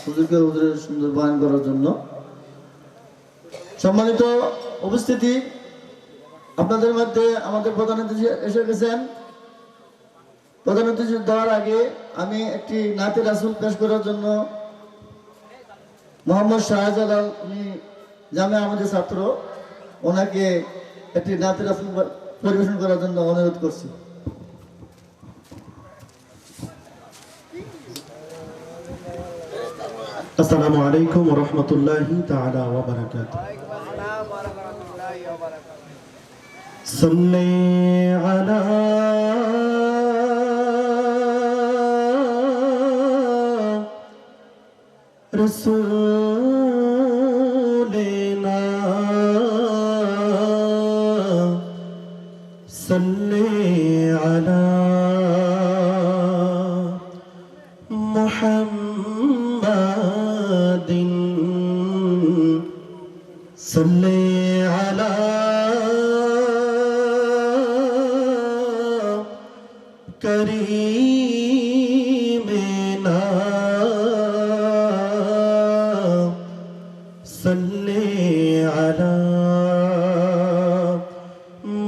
হুজুরকে হুজুরের সুন্দর বয়ান করার জন্য। সম্মানিত উপস্থিতি, আপনাদের মধ্যে আমাদের প্রধান অতিথি এসে গেছেন। প্রধান অতিথি দেওয়ার আগে আমি একটি নাতে রাসূল পেশ করার জন্য মোহাম্মদ শাহজালাল, উনি জামে আমাদের ছাত্র, ওনাকে একটি নাতে রাসূল পরিবেশন করার জন্য অনুরোধ করছি। আসসালামু আলাইকুম ওয়া রাহমাতুল্লাহি তাআলা ওয়া বারাকাতুহু। সাল্লি আলা রাসূলিনা সাল্লি আলা মুহাম্মাদিন সাল্লি আলা করিমিনা সাল্লি আলা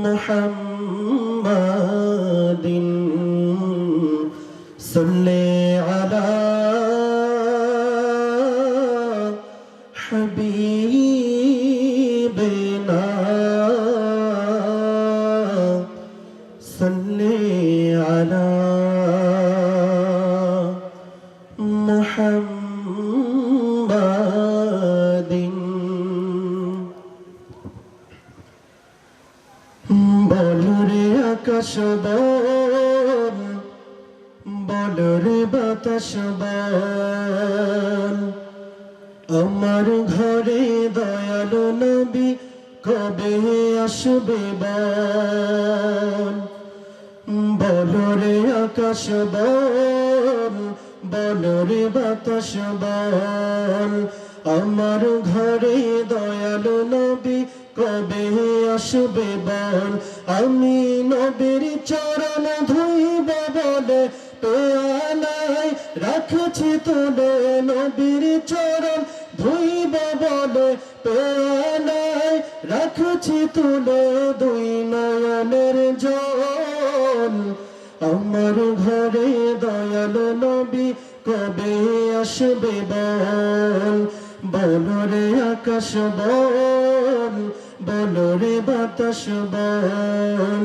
মুহাম্মাদিন সাল্লি আলা হাবিবিনা সাল্লি আলা মুহাম্মাদিন। বলরে আকাশ বল, বলরে বাতাস বল, আমার ঘরে দয়ালু নবী কবে আসবে বল। বলরে আকাশ বল, বলরে বাতাস বল, আমার ঘরে দয়ালু নবী কবে আসবে বল। আমি নবীর চরণ ধুইব বলে পেয়ালায় রাখছি তুলে, নবীর চরণ ধুইব বলে পেয়ালায় রাখছি তুলে, দুই নয়নের জল। আমার ঘরে দয়ালু নবী কবে আসবে বল। বলরে আকাশ বল, বলরে বাতাস বল,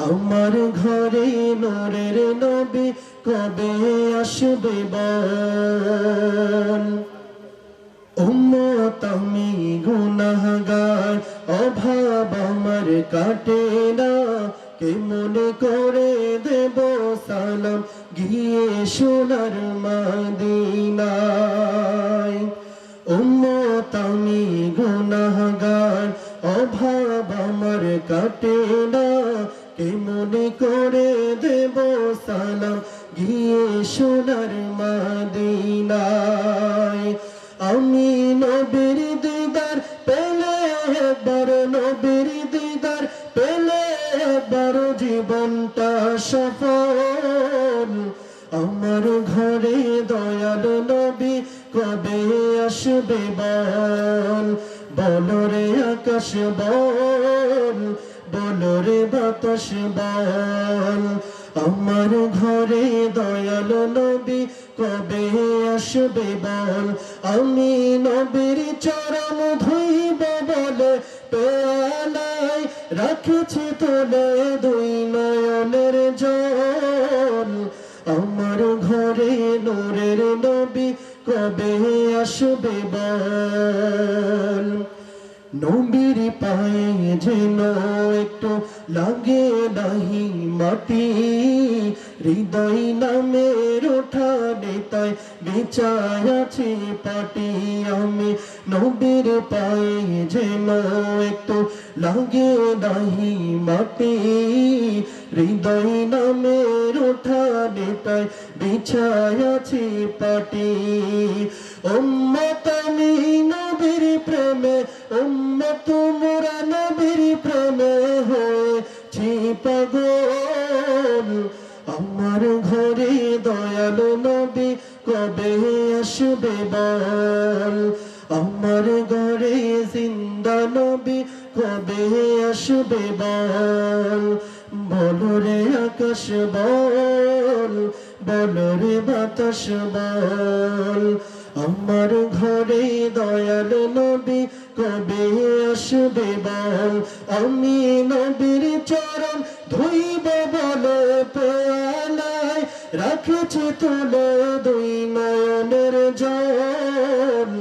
আমার ঘরে নূরের নবী কবে আসবে বল। উম্মত আমি গুনাহগার, অভাব আমার কাটে না, কে মনে করে দেব সালাম গিয়ে সোনার মদিনায়। উম্মত আমি গুনাহগার, অভাব আমার কাটে না, কে মনে করে দেব সালাম গিয়ে সোনার মদিনায়। আমি নবীর দিদার পেলে একবার, নবীর দিদার পেলে একবার জীবনটা সফল। আমার ঘরে দয়ালু নবী কবে আসবে বল। বলরে আকাশ বল, বলরে বাতাস বল, আমার ঘরে দয়ালু নবী কবে আসবে বল। আমি নবীর চরণ ধুইব বলে পেয়ালায় রাখছি তুলে, দুই নয়নের জল। আমার ঘরে নূরের নবী কবে আসবে বল। নবীর পায়ে যেন একটু লাগে নাহি মাটি, হৃদয় নামের ওঠানে তাই বেচায় আছি পাটি। আমি নবীর পায়ে যেন একটু লাগে নাহি মাটি, হৃদয় নামের ওঠানে তাই বিছায় আছি পাটি। উম্মত আমি নবীর প্রেমে, উম্মত মোরা নবীর প্রেমে হয়েছি পাগল। আমার ঘরে দয়ালু নবী কবে আসবে বল আমার ঘরে জিন্দা নবী কবে আসবে বল বল রে আকাশ বল বল রে বাতাস বল আমার ঘরে দয়াল নবী কবে আসবে বল আমি নবীর চরণ ধুইব বলে পেয়ালায় রাখেছি তুলে দুই নয়নের জল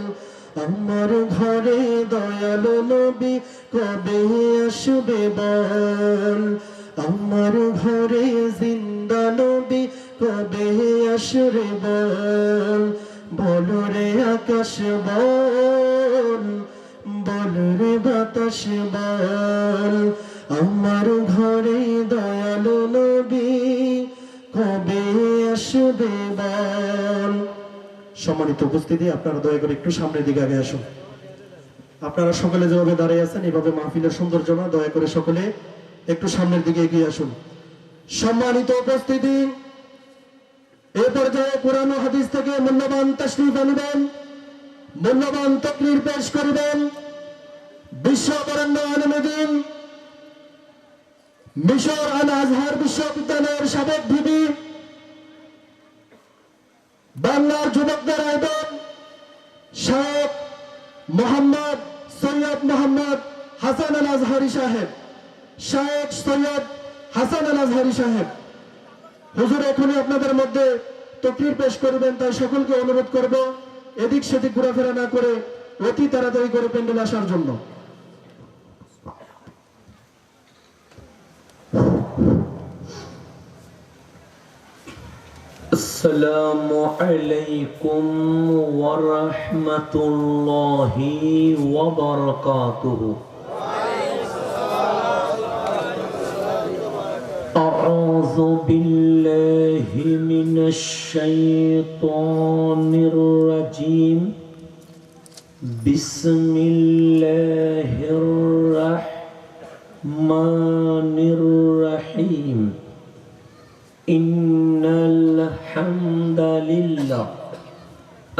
আমার ঘরে দয়াল নবী কবে আসবে বল আমার ঘরে জিন্দা নবী কবে আসবে বল বল রে আকাশ বল বল রে বাতাস বল আমার ঘরে দয়াল নবী কবে আসবে বল। সম্মানিত উপস্থিতি, আপনারা দয়া করে একটু সামনের দিকে আগে আসুন। আপনারা সকলে যেভাবে দাঁড়িয়ে আছেন এভাবে মাহফিলের সৌন্দর্য না, দয়া করে সকলে একটু সামনের দিকে এগিয়ে আসুন। সম্মানিত উপস্থিতি, এ পর্যায়ে কোরআন ও হাদিস থেকে মূল্যবান তাশরীফ আনিবেন, মূল্যবান তাকরীর পেশ করিবেন বিশ্ব বরেণ্য আলেমুদ্দিন মিশর আল আজহার বিশ্ববিদ্যালয়ের সাবেক ভিপি, বাংলার যুবকদের আইডল শাহ মোহাম্মদ সৈয়দ মোহাম্মদ হাসান আল আজহারি সাহেব, শায়েখ সৈয়দ হাসান আল আজহারি সাহেব হুজুর এখনই আপনাদের মধ্যে তাকরীর পেশ করবেন। তাই সকলকে অনুরোধ করব এদিক সেদিক ঘোরাফেরা না করে অতি তাড়াতাড়ি করে প্যান্ডেলে আসার জন্য। আসসালামু আলাইকুম ওয়া রাহমাতুল্লাহি ওয়া বারাকাতুহু। আউযু বিল্লাহি মিনাশ শাইতানির রাজীম। বিসমিল্লাহির রাহমানির রাহিম। ইন্নাল হামদালিল্লাহ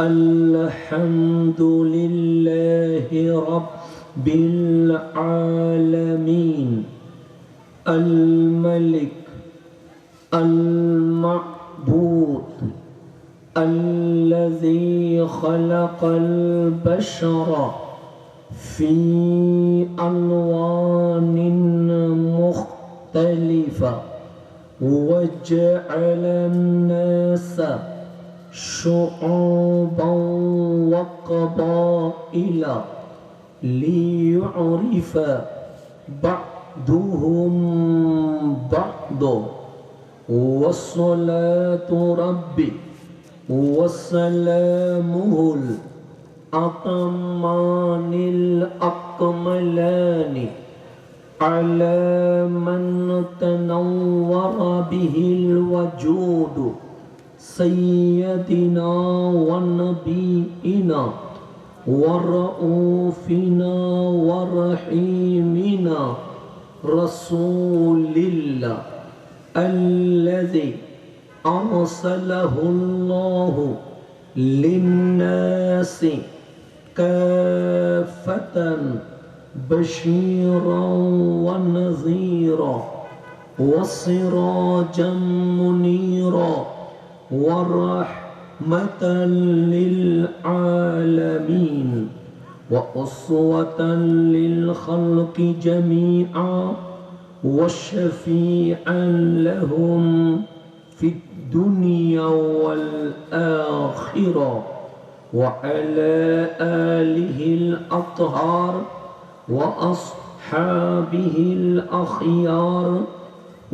আলহামদুলিল্লাহি রাব্বিল আলামিন আল মালিক আল মা'বুদ الذي خلق البشر في ألوان مختلفة وجعل الناس شعوبا وقبائل ليعرف بعضهم بعضا والصلاة ربي وسلامه الأتمان الأكملان على من تنور به الوجود سيدنا ونبينا ورؤوفنا ورحيمنا رسول الله الذي أرسله الله للناس كافة بشيرا ونذيرا وسراجا منيرا ورحمة للعالمين وأسوة للخلق جميعا وشفيعا لهم في الدنيا والآخرة وعلى آله الأطهار وأصحابه الأخيار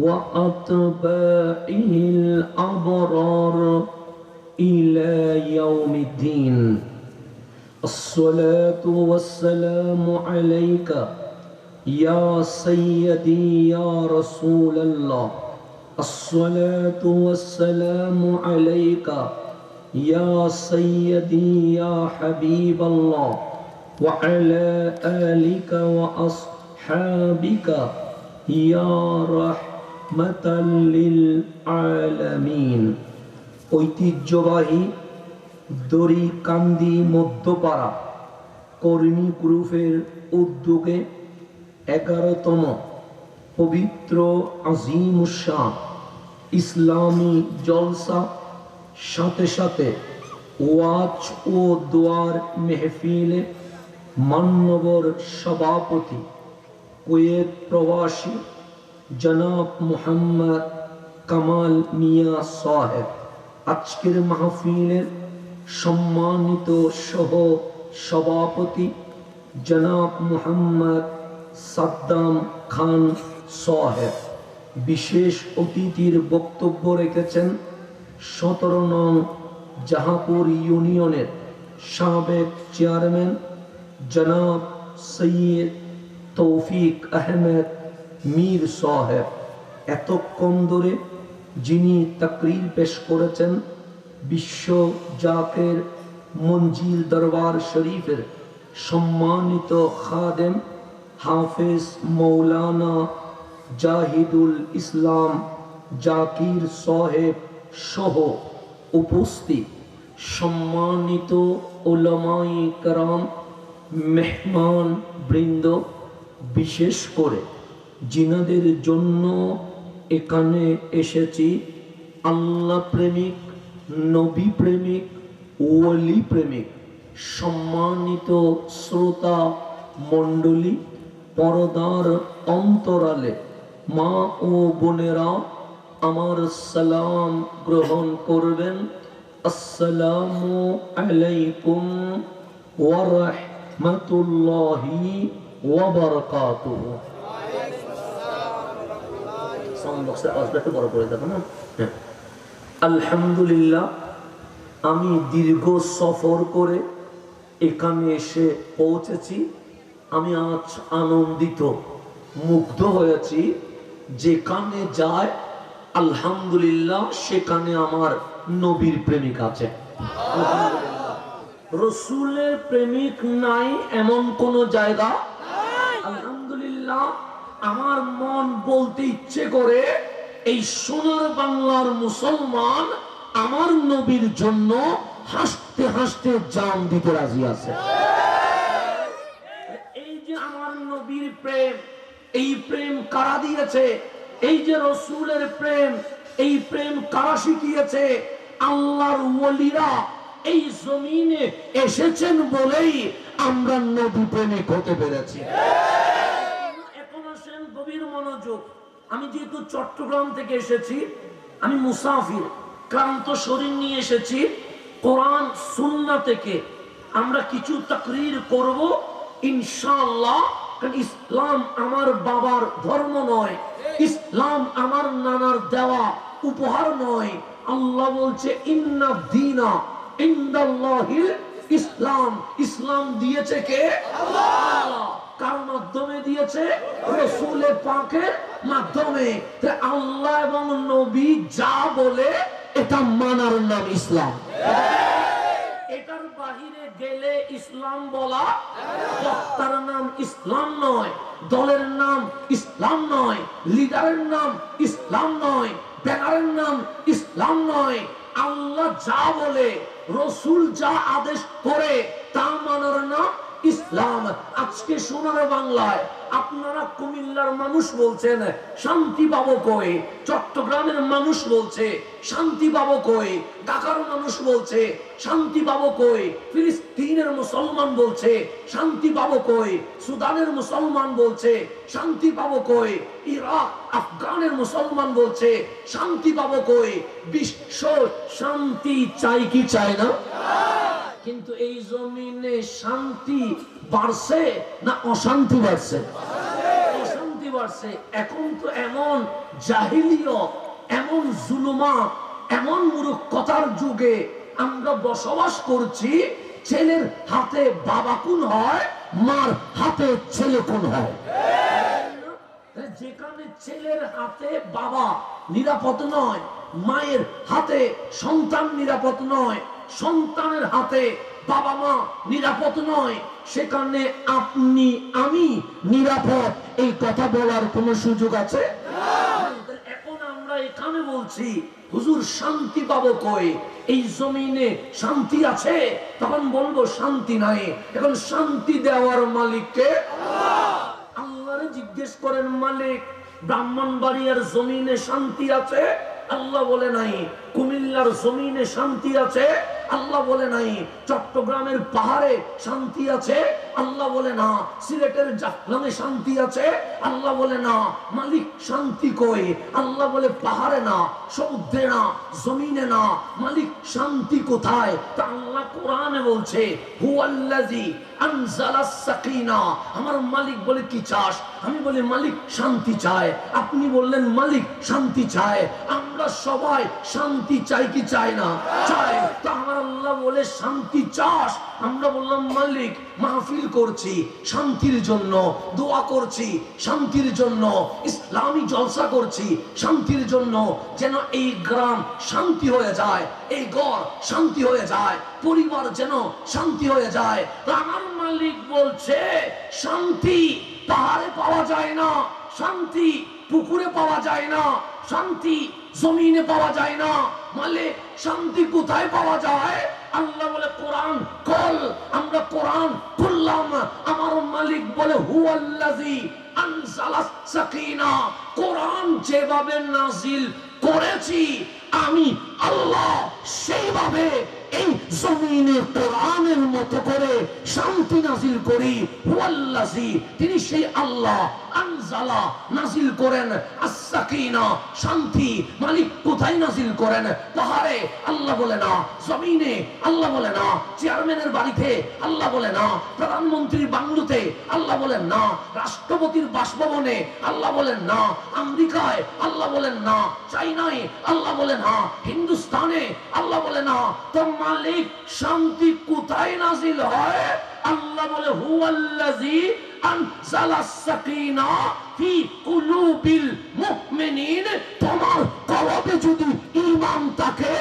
وأتباعه الأبرار إلى يوم الدين. الصلاة والسلام عليك يا سيدي يا رسول الله. الصلاة والسلام عليك يا سيدي يا حبيب الله وعلى آلك وأصحابك يا رحمة للعالمين. ঐতিহ্যবাহী দড়িকান্দি মধ্যপাড়া কর্মী গ্রুপের উদ্যোগে 11তম পবিত্র আজিমুশান ইসলামী জলসা, সাথে সাথে ওয়াজ ও দোয়ার মেহফিলে মান্যবর সভাপতি কুয়েত প্রবাসী জনাব মোহাম্মদ কামাল মিয়া সাহেব, আজকের মাহফিলের সম্মানিত সহ সভাপতি জনাব মোহাম্মদ সাদ্দাম খান সাহেব, বিশেষ অতিথির বক্তব্য রেখেছেন 17 নং জাহাপুর ইউনিয়নের সাবেক চেয়ারম্যান জনাব সৈয়দ তৌফিক আহমেদ মীর সাহেব। এতক্ষণ ধরে যিনি তাকরীর পেশ করেছেন বিশ্ব জাকের মঞ্জিল দরবার শরীফের সম্মানিত খাদেম হাফেজ মৌলানা জাহিদুল ইসলাম জাকির সাহেব সহ উপস্থিত সম্মানিত উলামায়ে কেরাম, মেহমান বৃন্দ, বিশেষ করে জিনাদের জন্য এখানে এসেছি আল্লাহ প্রেমিক, নবী প্রেমিক, ওলি প্রেমিক সম্মানিত শ্রোতা মণ্ডলী, পরদার অন্তরালে মা ও বোনেরা আমার সালাম গ্রহণ করবেন। আসসালামু আলাইকুম ওয়া রাহমাতুল্লাহি ওয়া বারাকাতুহু। আলহামদুলিল্লাহ, আমি দীর্ঘ সফর করে এখানে এসে পৌঁছেছি। আমি আজ আনন্দিত, মুগ্ধ হয়েছি। যেখানে যায় আলহামদুলিল্লাহ সেখানে আমার নবীর প্রেমিক আছে। রসুলের প্রেমিক নাই এমন কোন জায়গা আলহামদুলিল্লাহ। আমার মন বলতে ইচ্ছে করে এই সোনার বাংলার মুসলমান আমার নবীর জন্য হাসতে হাসতে জান দিতে রাজি আছে। এই যে আমার নবীর প্রেম, এই প্রেম কারা দিয়েছে? এই যে রসুলের প্রেম, এই প্রেম কারা শিখিয়েছে? আল্লাহর ওলিরা এই জমিনে এসেছেন বলেই আমরা নবী প্রেমিক হতে পেরেছি। এখন আসেন গভীর মনোযোগ। আমি যেহেতু চট্টগ্রাম থেকে এসেছি, আমি মুসাফির, ক্লান্ত শরীর নিয়ে এসেছি। কোরআন সুন্নাহ থেকে আমরা কিছু তাকরীর করব ইনশাআল্লাহ। কারণ ইসলাম আমার বাবার ধর্ম নয়, ইসলাম আমার নানার দেওয়া উপহার নয়। আল্লাহ বলছে ইন্না দীনা ইনদাল্লাহিল ইসলাম। ইসলাম দিয়েছে কে? আল্লাহ। কার মাধ্যমে দিয়েছে? রাসূলের পাকের মাধ্যমে। আল্লাহ এবং নবী যা বলে এটা মানার নাম ইসলাম। এটার বাহিরে গেলে ইসলাম বলা, বক্তার নাম ইসলাম নয়, দলের নাম ইসলাম নয়, লিডারের নাম ইসলাম নয়, ব্যানারের নাম ইসলাম নয়। আল্লাহ যা বলে, রসুল যা আদেশ করে তা মানার নাম ইসলাম। আজকে সোনার বাংলায় আপনারা কুমিল্লার মানুষ বলছেন শান্তি পাবো কই, চট্টগ্রামের মানুষ বলছে শান্তি পাবো কই, ঢাকার মানুষ বলছে শান্তি পাবো কই, ফিলিস্তিনের মুসলমান বলছে শান্তি পাবো কই, সুদানের মুসলমান বলছে শান্তি পাবো কই, ইরাক আফগানের মুসলমান বলছে শান্তি পাবো কই। বিশ্ব শান্তি চাই কি চায় না? কিন্তু এই জমিনে শান্তি বাড়ছে না অশান্তি বাড়ছে? অশান্তি বাড়ছে। এখন তো এমন জাহিলিয়ত, এমন জুলুমাত, এমন মূর্খতার যুগে আমরা বসবাস করছি। ছেলের হাতে বাবা খুন হয়, মার হাতে ছেলে খুন হয়। যেখানে ছেলের হাতে বাবা নিরাপদ নয়, মায়ের হাতে সন্তান নিরাপদ নয়, সন্তানের হাতে বাবা মা নিরাপদ নয়, সেখানে আপনি আমি নিরাপদ এই কথা বলার কোন সুযোগ আছে? এখন আমরা আমরা এখানে বলছি হুজুর শান্তি পাবো কই, এই জমিনে শান্তি আছে? তখন বলবো শান্তি নাই। এখন শান্তি দেওয়ার মালিককে আল্লাহরে জিজ্ঞেস করেন, মালিক ব্রাহ্মণবাড়িয়ার জমিনে শান্তি আছে? আল্লাহ বলে নাই। কুমিল্লার জমিনে শান্তি আছে? আল্লাহ বলে নাই। চট্টগ্রামের পাহাড়ে শান্তি আছে? আল্লাহ বলে না। সিলেটের জাফলংয়ে শান্তি আছে? আল্লাহ বলে না। মালিক শান্তি কই? আল্লাহ বলে পাহাড়ে না, সমুদ্রে না, জমিনে না। মালিক শান্তি কোথায়? তা আল্লাহ কোরআনে বলছে, হুয়াল্লাযী আনজালাস সাকিনা। আমার মালিক বলে কি চাস? আমি বলি মালিক শান্তি চায়। আপনি বললেন মালিক শান্তি চায়। আমরা সবাই শান্তি চাই কি চাই না? চাই। তো আমার আল্লাহ বলে শান্তি চাস? আমরা বললাম মালিক মাহফিল করছি শান্তির জন্য, দোয়া করছি শান্তির জন্য, ইসলামী জলসা করছি শান্তির জন্য, যেন এই গ্রাম শান্তি হয়ে যায়, এই ঘর শান্তি হয়ে যায়, পরিবার যেন শান্তি হয়ে যায়। তো আমার মালিক বলছে শান্তি পাহাড়ে পাওয়া যায় না, শান্তি পুকুরে পাওয়া যায় না, শান্তি জমিনে পাওয়া যায় না। মালিক শান্তি কোথায় পাওয়া যায়? আল্লাহ বলে কোরআন কল। আমরা কোরআন খুললাম, আমার মালিক বলে হুয়াল্লাযী আনজালাস সাকিনা। কোরআন যেভাবে নাজিল করেছি আমি আল্লাহ সেইভাবে এই জমিনে কোরআনের মতো করে শান্তি নাজিল করি। হুয়াল্লাযী, তিনি সেই আল্লাহ, আনজালা নাজিল করেন আস-সাকিনা, শান্তি। মালিক কোথায় নাজিল করেন? পাহাড়ে? আল্লাহ বলে না। জমিনে? আল্লাহ বলে না। চেয়ারম্যানের বাড়িতে? আল্লাহ বলে না। প্রধানমন্ত্রীর বাংলোতে? আল্লাহ বলেন না। রাষ্ট্রপতির বাসভবনে? আল্লাহ বলেন না। আমেরিকায়? আল্লাহ বলেন না। চাইনায়? আল্লাহ বলে না। হিন্দুস্তানে? আল্লাহ বলে না। তো মালিক শান্তি কোথায় নাজিল হয়? আল্লাহ বলে হুয়াল্লাযী আনজালাস সাকিনা ফি কুলুবিল মুমিনিন। তোমার কলবে যদি ঈমান থাকে,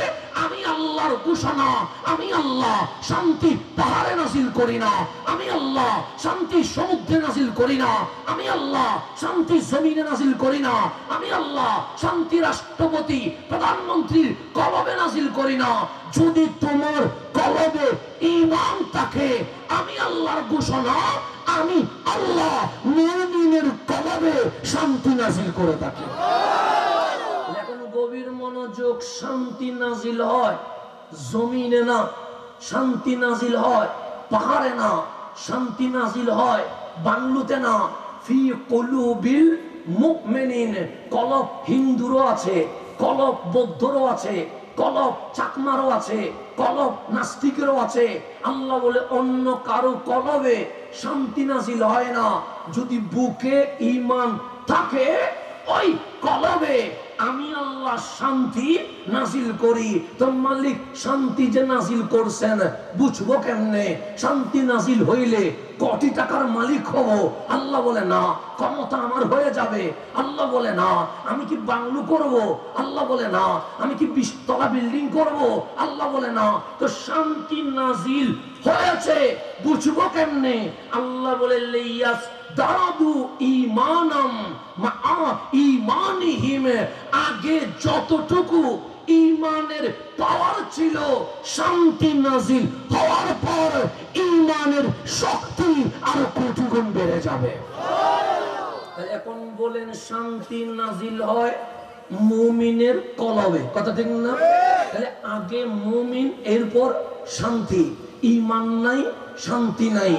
আমি আল্লাহর ঘোষণা, আমি আল্লাহ শান্তি পাহাড়ে নাজিল করি না, আমি আল্লাহ শান্তি সমুদ্রে নাজিল করি না, আমি আল্লাহ শান্তি জমিনে নাজিল করি না, আমি আল্লাহ শান্তি রাষ্ট্রপতি প্রধানমন্ত্রীর কলবে নাজিল করি না। যদি তোমার কলবে ঈমান থাকে, আমি আল্লাহর ঘোষণা, আমি আল্লাহ মুমিনের কলবে শান্তি নাজিল করে থাকি। এখন গভীর মনোযোগ। শান্তি নাজিল হয় জমিনে না, শান্তি নাজিল হয় পাহাড়ে না, শান্তি নাজিল হয় বাংলুতে না, ফি কুলুবিল মুমিনিন। কলব হিন্দুরও আছে, কলব বৌদ্ধরও আছে, কলব চাকমারও আছে, কলব নাস্তিকেরও আছে। আল্লাহ বলে অন্য কারো কলবে শান্তি নাজিল হয় না। যদি বুকে ঈমান থাকে, ওই কলবে আমি আল্লাহ শান্তি নাজিল করি। তো মালিক শান্তি যে নাজিল করছেন বুঝবো কেমনে? শান্তি নাজিল হইলে কোটি টাকার মালিক হব? আল্লাহ বলে না। ক্ষমতা আমার হয়ে যাবে? আল্লাহ বলে না। আমি কি বাংলো করব? আল্লাহ বলে না। আমি কি 20 তলা বিল্ডিং করব? আল্লাহ বলে না। তো শান্তি নাজিল হয়েছে বুঝবো কেমনে? আল্লাহ বলে লিয়াস দাদু ঈমানাম মা ঈমানিহিম। আগে যতটুকু ঈমানের পাওয়ার ছিল, শান্তি নাজিল হওয়ার পর ঈমানের শক্তি আরো কোটি গুণ বেড়ে যাবে। এখন বলেন শান্তি নাজিল হয় মুমিনের কলবে, কথা ঠিক না? তাহলে আগে মুমিন, এরপর শান্তি। ঈমান নাই শান্তি নাই,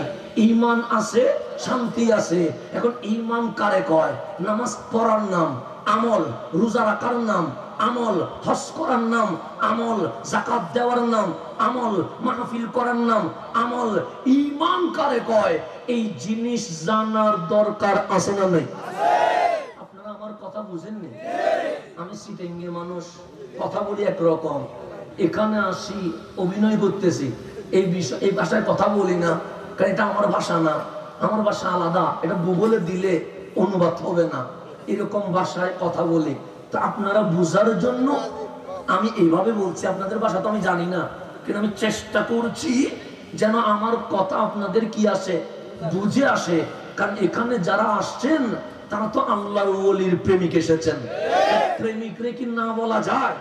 ঈমান আছে শান্তি আছে। এখন ঈমান কারে কয়? নামাজ পড়ার নাম আমল, রোজা রাখার নাম আমল, হজ করার নাম আমল, যাকাত দেওয়ার নাম আমল, মাহফিল করার নাম আমল। ঈমান কারে কয়? এই জিনিস জানার দরকার আছে না নাই? আপনারা আমার কথা বুঝেননি? আমি সিটিংয়ের মানুষ, কথা বলি একরকম, এখানে আসি অভিনয় করতেছি, এই বিষয় এই ভাষায় কথা বলি না, কারণ এটা আমার ভাষা না, আমার ভাষা আলাদা, এটা গুগলে দিলে অনুবাদ হবে না, এরকম ভাষায় কথা বলি। তো আপনারা বুঝার জন্য আমি এইভাবে বলছি। আপনাদের ভাষা তো আমি জানি না, কিন্তু আমি চেষ্টা করছি যেন আমার কথা আপনাদের কি আসে, বুঝে আসে। কারণ এখানে যারা আসছেন তারা তো আল্লাহর ওলির প্রেমিক এসেছেন। প্রেমিকরে কি না বলা যায়?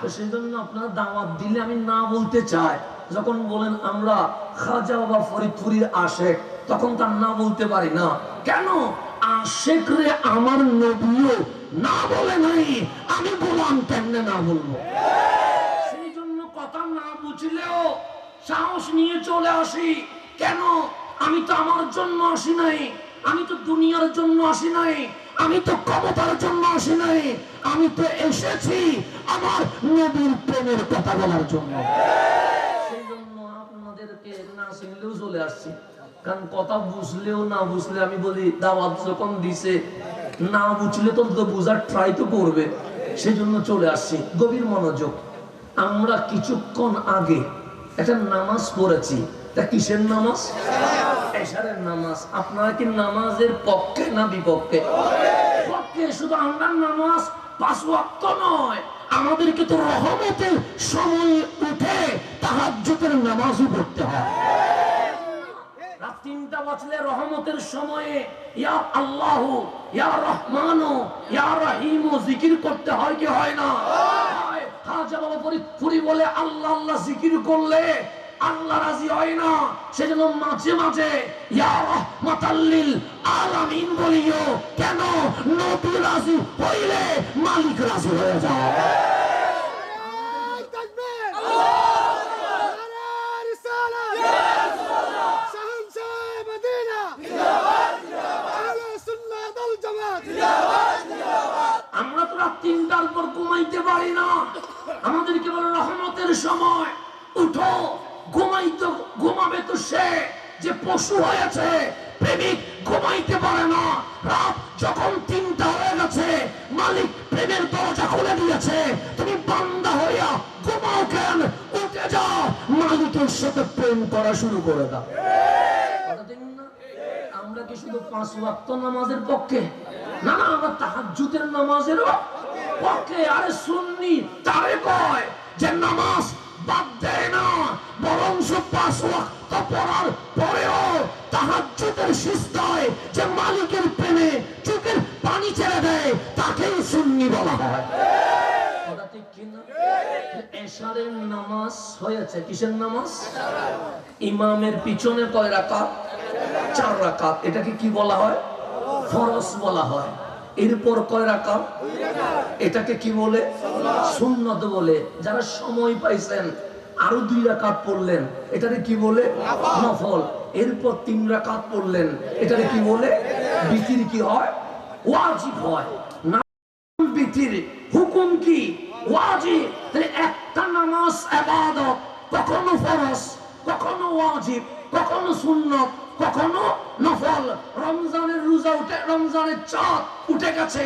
তো সেই জন্য আপনারা দাওয়াত দিলে আমি না বলতে চাই। যখন বলেন আমরা খাজা বাবা ফরিদপুরীর আশেক, তখন তার না বলতে পারি না। কেন? আশেক রে আমার নবীও না বলে নাই, আমি বললাম কেমনে না বলবো? সেই জন্য কথা না বুঝলেও সাহস নিয়ে চলে আসি। কেন? আমি তো আমার জন্য আসি নাই, আমি তো দুনিয়ার জন্য আসি নাই, আমি তো ক্ষমতার জন্য আসি নাই, আমি তো এসেছি আমার নবীর প্রেমের কথা বলার জন্য। সেই জন্য আপনাদেরকে না চিনলেও চলে আসছি, কারণ কথা বুঝলেও না বুঝলে আমি বলি দাওয়াত যখন দিছে না বুঝলে তো বুঝার ট্রাই তো করবে। সেই জন্য চলে আসছি। গভীর মনোযোগ। আমরা কিছুক্ষণ আগে একটা নামাজ পড়েছি। তা কিসের নামাজ? এশারের নামাজ। আপনারা কি নামাজের পক্ষে না বিপক্ষে? পক্ষে। শুধু আমরা নামাজ 5 ওয়াক্ত নয়, আমাদেরকে তো রহমতের সময় উঠে তাহাজ্জুদের নামাজও পড়তে হয়। রাত 3টা বাজলে রহমতের সময়ে ইয়া আল্লাহু ইয়া রহমানু ইয়া রহিমু জিকির করতে হয় কি হয় না? হয়। খাজা বাবা ফরিদপুরি বলে আল্লাহ আল্লাহ জিকির করলে আল্লাহ রাজি হয় না। সেজন্য মাঝে মাঝে ইয়া রাহমাতাল লিল আলামিন বলিও। কেন? নবী রাজি হইলে মালিক রাজি হয়ে যায়। আমরা তো রাত 3টার পর ঘুমাইতে পারি না। আমাদেরকে বলে রহমতের সময় উঠো। ঘুমাবে তো সে যে পশু হয়েছে। প্রেমিক ঘুমাইতে পারে না। রাত যখন 3টা হয়ে গেছে, মালিক প্রেমের দরজা খুলে দিয়েছে। তুমি বান্দা হইয়া ঘুমাও কেন? উঠে যাও, মালিকের সাথে প্রেম করা শুরু করে দাও। আমরা কি শুধু 5 ওয়াক্ত নামাজের পক্ষে? না না, আমরা তাহাজ্জুদের নামাজেরও পক্ষে। আরে সুন্নি তারে কয় যে নামাজ বাদ দেয় না, বরং 5 ওয়াক্ত পড়ার পরেও তাহাজ্জুদের সিজদায় যে মালিকের প্রেমে চোখের পানি ছেড়ে দেয় তাকেই সুন্নি বলা হয়। কথা ঠিক কিনা? এশারের নামাজ হয়েছে। কিসের নামাজ? ইমামের পিছনে কয় রাকাত? 4 রাকাত। এটাকে কি বলা হয়? ফরজ বলা হয়। এরপর কয় রাকাত? এটাকে কি বলে? সুন্নত বলে। যারা সময় পাইছেন আরো 2 রাকাত পড়লেন, এটাকে কি বলে? নফল। এরপর 3 রাকাত পড়লেন, এটাকে কি বলে? বিতির কি হয়? ওয়াজিব হয় না। বিতির হুকুম কি? ওয়াজিব। তাহলে একটা নামাজ ইবাদত, কখনো ফরজ, কখনো ওয়াজিব, কখনো সুন্নত, কখনো নফল। রমজানের রোজা উঠে, রমজানের চাঁদ উঠে গেছে,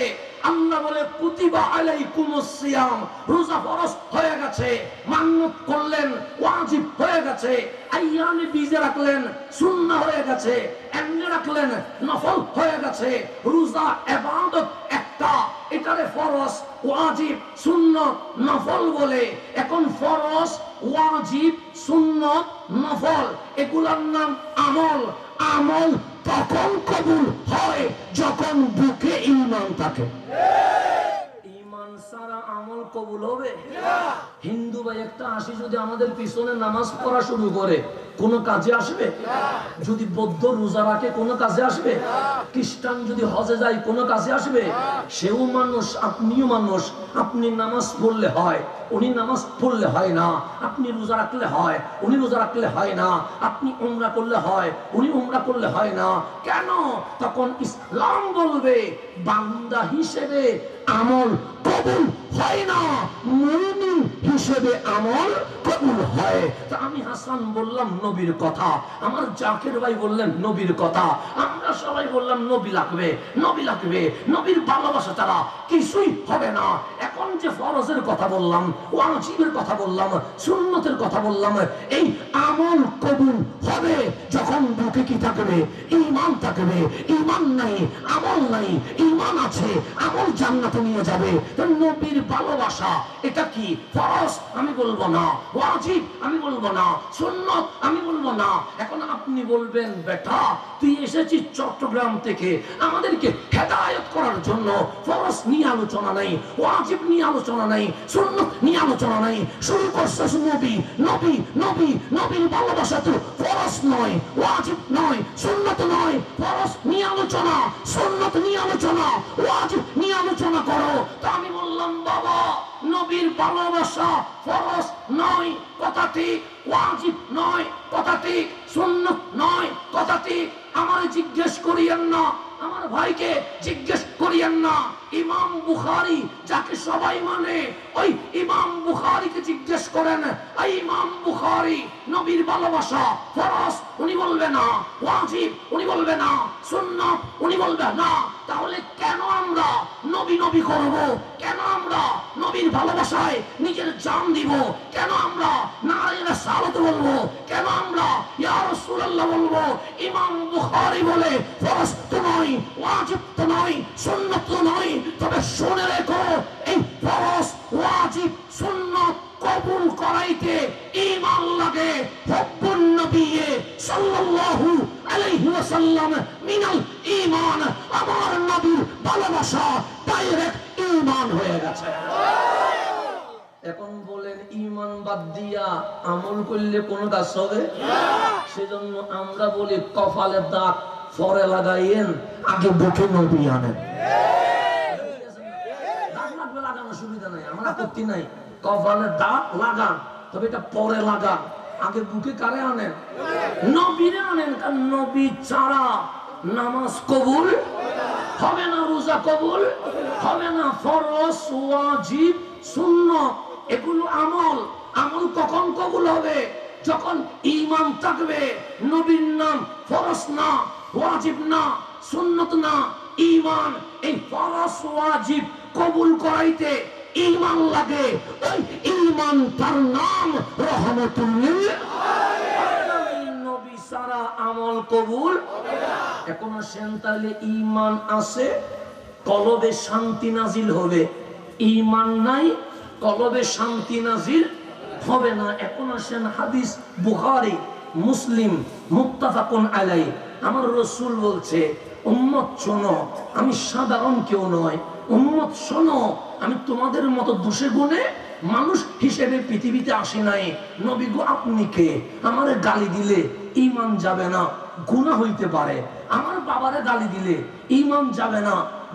আল্লাহ বলে কুতিবা আলাইকুমুস সিয়াম, রোজা ফরজ হয়ে গেছে। মান্নত করলেন, ওয়াজিব হয়ে গেছে। আইয়ামে বিজে রাখলেন, সুন্নাহ হয়ে গেছে। এমনি রাখলেন, নফল হয়ে গেছে। রোজা ইবাদত একটা, এটারে ফরজ, ওয়াজিব, সুন্নত, নফল বলে। এখন ফরজ, ওয়াজিব, সুন্নত, নফল এগুলোর নাম আমল। আমল তখন কবুল হয় যখন বুকে ঈমান থাকে। ঈমান ছাড়া আমল কবুল হবে? হিন্দু ভাই একটা আসি যদি আমাদের পিছনে নামাজ পড়া শুরু করে, কোন কাজে আসবে? যদি বৌদ্ধ রোজা রাখে, কোন কাজে আসবে? খ্রিস্টান যদি হজে যায়, কোন কাজে আসবে? সেও মানুষ, আপনিও মানুষ। আপনি নামাজ পড়লে হয়, উনি নামাজ পড়লে হয় না। আপনি রোজা রাখলে হয়, উনি রোজা রাখলে হয় না। আপনি উমরা করলে হয়, উনি উমরা করলে হয় না। কেন? তখন ইসলাম বলবে বান্দা হিসেবে আমল কবুল হয় না, মুমিন হিসেবে আমল কবুল হয়। তা আমি হাসান বললাম নবীর কথা, আমার জাকির ভাই বললেন নবীর কথা, আমরা সবাই বললাম নবী লাগবে, নবী লাগবে। নবীর ভালোবাসা ছাড়া কিছুই হবে না। এখন যে ফরজের কথা বললাম, ওয়াজিবের কথা বললাম, সুন্নতের কথা বললাম, এই আমল কবুল হবে যখন বুকে কি থাকবে? ঈমান থাকবে। ইমান নাই, আমল নাই, ইমান আছে, আমল জান্নাতে নিয়ে যাবে। তো নবীর ভালোবাসা এটা কি? ফরজ আমি বলবো না, ওয়াজিব আমি বলবো না, সুন্নাত আমি বলবো না। এখন আপনি বলবেন, বেটা তুই এসেছিস চট্টগ্রাম থেকে আমাদেরকে হেদায়েত করার জন্য, ফরজ নিয়ে আলোচনা নাই, ওয়াজিব নিয়ে আলোচনা নাই, সুন্নাত নিয়ে আলোচনা নাই, শুরু করছিস নবী নবী নবী। নবীর ভালোবাসা তো ফরজ নয়, ওয়াজিব নয়, সুন্নাত নয়, ফরজ নিয়ে আলোচনা, সুন্নাত নিয়ে আলোচনা, ওয়াজিব নিয়ে আলোচনা করো। তো আমি বললাম, বাবা নবীর ভালোবাসা ফরজ নয় কথা ঠিক, ওয়াজিব নয় কথা ঠিক, সুন্নাত নয় কথা ঠিক। আমার জিজ্ঞেস করিয়েন না, আমার ভাইকে জিজ্ঞেস করিয়েন না। ইমাম বুখারী যাকে সবাই মানে, ওই ইমাম বুখারীকে জিজ্ঞেস করেন, এই ইমাম বুখারী নবীর ভালোবাসা ফরজ উনি বলবে না, ওয়াজিব উনি বলবে না, সুন্নাত উনি বলবে না। তাহলে কেন আমরা নবী নবী করব? কেন আমরা নবীর ভালোবাসায় নিজের জান দিব? কেন আমরা নারে রাসালাত বলবো? কেন আমরা ইয়া রাসূলুল্লাহ বলবো? ইমাম বুখারী বলে ফরজ তো নয়, ওয়াজিব তো নয়, সুন্নাত তো নয়। তবে শুনে রেখো, এই ফরজ ওয়াজিব সুন্নাত কবুল করাইতে ঈমান লাগে। হুব্বুন নবী সাল্লাল্লাহু আলাইহি ওয়াসাল্লাম মিনাল ঈমান। আমার নবীর ভালোবাসা ডাইরেক্ট ঈমান হয়ে গেছে। এখন বলেন, ঈমান বাদ দিয়া আমল করলে কোন কাজ হবে না। সেজন্য আমরা বলি, কপালে দাগ পরে লাগাইয়েন, আগে বুকে নবী আনেন। লাগানো সুবিধা নাই, আমার আপত্তি নাই, কপালে দাগ লাগান, তবে এটা পরে লাগান, আগে বুকে কারে আনেন? নবীরে আনেন। কারণ নবী ছাড়া নামাজ কবুল হবে না, রোজা কবুল হবে না, ফরজ ওয়াজিব সুন্নাত এগুলো আমল। আমল কখন কবুল হবে? যখন ঈমান থাকবে। নবীর নাম ফরজ না, ওয়াজিব না, সুন্নাত না, ঈমান। এই ফরজ ওয়াজিব কবুল করাইতে ঈমান লাগে। ওই ঈমান তার নাম রহমতুল লিল আলামিন। নবী সারা আমল কবুল হবে না। এখন আসেন, তাহলে ঈমান আছে, কলবে শান্তি নাজিল হবে। ঈমান নাই, কলবে শান্তি নাজিল হবে না। এখন আসেন, হাদিস বুখারী মুসলিম মুত্তাফাকুন আলাইহি। আমার রাসূল বলছে, উম্মত শোনো, আমি সাধারণ কেউ নয়, উম্মত শোনো, আমি তোমাদের মতো দোষে গুণে মানুষ হিসেবে পৃথিবীতে আসি নাই। নবী গো, আপনি কে? আমারে গালি দিলে ঈমান যাবে না, গুনাহ হইতে পারে। আমার বাবারে গালি দিলে ঈমান যাবে না,